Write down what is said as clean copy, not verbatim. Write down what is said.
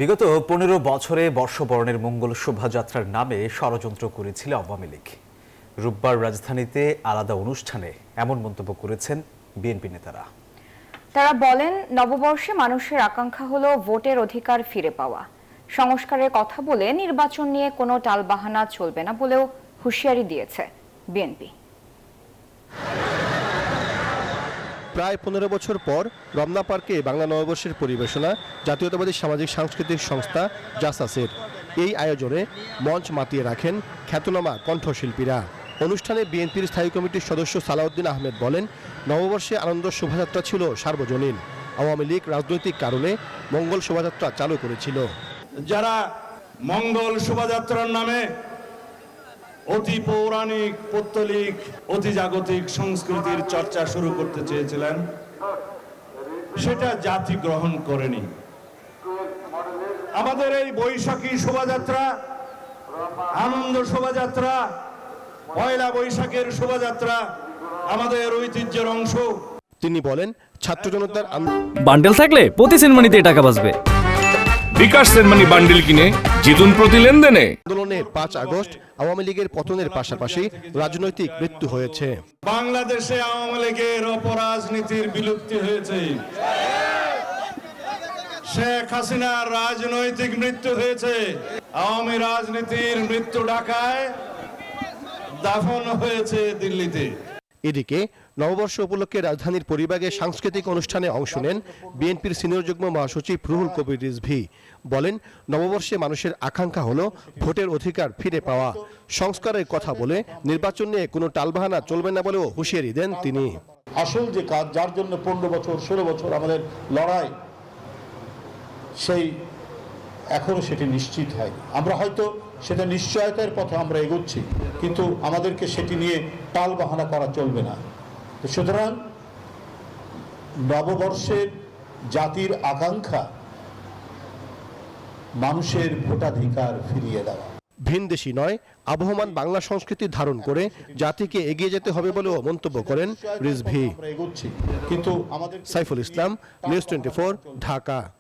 বিগত ১৫ বছরে বর্ষবরণের মঙ্গল শোভাযাত্রার নামে ষড়যন্ত্র করেছিল আওয়ামী লীগ। রোববার রাজধানীতে আলাদা অনুষ্ঠানে এমন মন্তব্য করেছেন বিএনপি নেতারা। তারা বলেন, নববর্ষে মানুষের আকাঙ্ক্ষা হলো ভোটের অধিকার ফিরে পাওয়া। সংস্কারের কথা বলে নির্বাচন নিয়ে কোনো টালবাহানা চলবে না বলেও হুঁশিয়ারি দিয়েছে বিএনপি। প্রায় ১৫ বছর পর রমনা পার্কে বাংলা নববর্ষের পরিবেশনা জাতীয়তাবাদী সামাজিক সাংস্কৃতিক সংস্থা জাসাসের। এই আয়োজনে মঞ্চ মাতিয়ে রাখেন খ্যাতনামা কণ্ঠশিল্পীরা। অনুষ্ঠানে বিএনপির স্থায়ী কমিটির সদস্য সালাউদ্দিন আহমেদ বলেন, নববর্ষে আনন্দ শোভাযাত্রা ছিল সার্বজনীন। আওয়ামী লীগ রাজনৈতিক কারণে মঙ্গল শোভাযাত্রা চালু করেছিল। যারা মঙ্গল শোভাযাত্রার নামে অতি পৌরাণিক, পৌত্তলিক, অতি জাগতিক সংস্কৃতির চর্চা শুরু করতে চেয়েছিলেন, সেটা জাতি গ্রহণ করেনি। আমাদের এই বৈশাখী শোভাযাত্রা, আনন্দ শোভাযাত্রা, পয়লা বৈশাখের শোভাযাত্রা আমাদের ঐতিহ্যের অংশ। তিনি বলেন, ছাত্র জনতার বান্ডেল থাকলে প্রতি সেনমানিতে টাকা বাঁচবে। বিকাশ সেনমানি বান্ডেল কিনে জিতুন প্রতি লেনদেনে। আন্দোলনে ৫ আগস্ট আওয়ামী লীগের পতনের পাশাপাশি রাজনৈতিক মৃত্যু হয়েছে। বাংলাদেশে আওয়ামী লীগের অপরাজনীতির বিলুপ্তি হয়েছে। শেখ হাসিনার রাজনৈতিক মৃত্যু হয়েছে। আওয়ামী রাজনীতির মৃত্যু ঢাকায়, দাফন হয়েছে দিল্লিতে। এদিকে নববর্ষ উপলক্ষে রাজধানীর পরিবাগে সাংস্কৃতিক অনুষ্ঠানে অংশ নেন বিএনপির সিনিয়র যুগ্ম মহাসচিব রুহুল কবির রিজভী। বলেন, নববর্ষে মানুষের আকাঙ্ক্ষা হলো ভোটের অধিকার ফিরে পাওয়া। সংস্কারের কথা বলে নির্বাচন নিয়ে কোনো টালবাহানা চলবে না বলেও হুঁশিয়ারি দেন তিনি। আসল যে কাজ, যার জন্য 15 বছর 16 বছর আমাদের লড়াই, সেই এখনো সেটি নিশ্চিত হয়। আমরা হয়তো সেটা নিশ্চয়তার পথে আমরা এগোচ্ছি, কিন্তু আমাদেরকে সেটি নিয়ে টালবাহানা করা চলবে না। সুতরাং নববর্ষের জাতির আকাঙ্ক্ষা মানুষের ভোটাধিকার ফিরিয়ে দেওয়া। ভিনদেশি নয়, আবহমান বাংলা সংস্কৃতি ধারণ করে জাতিকে এগিয়ে যেতে হবে বলেও মন্তব্য করেন রিজভী। কিন্তু আমাদের সাইফুল ইসলাম, নিউজ 24, ঢাকা।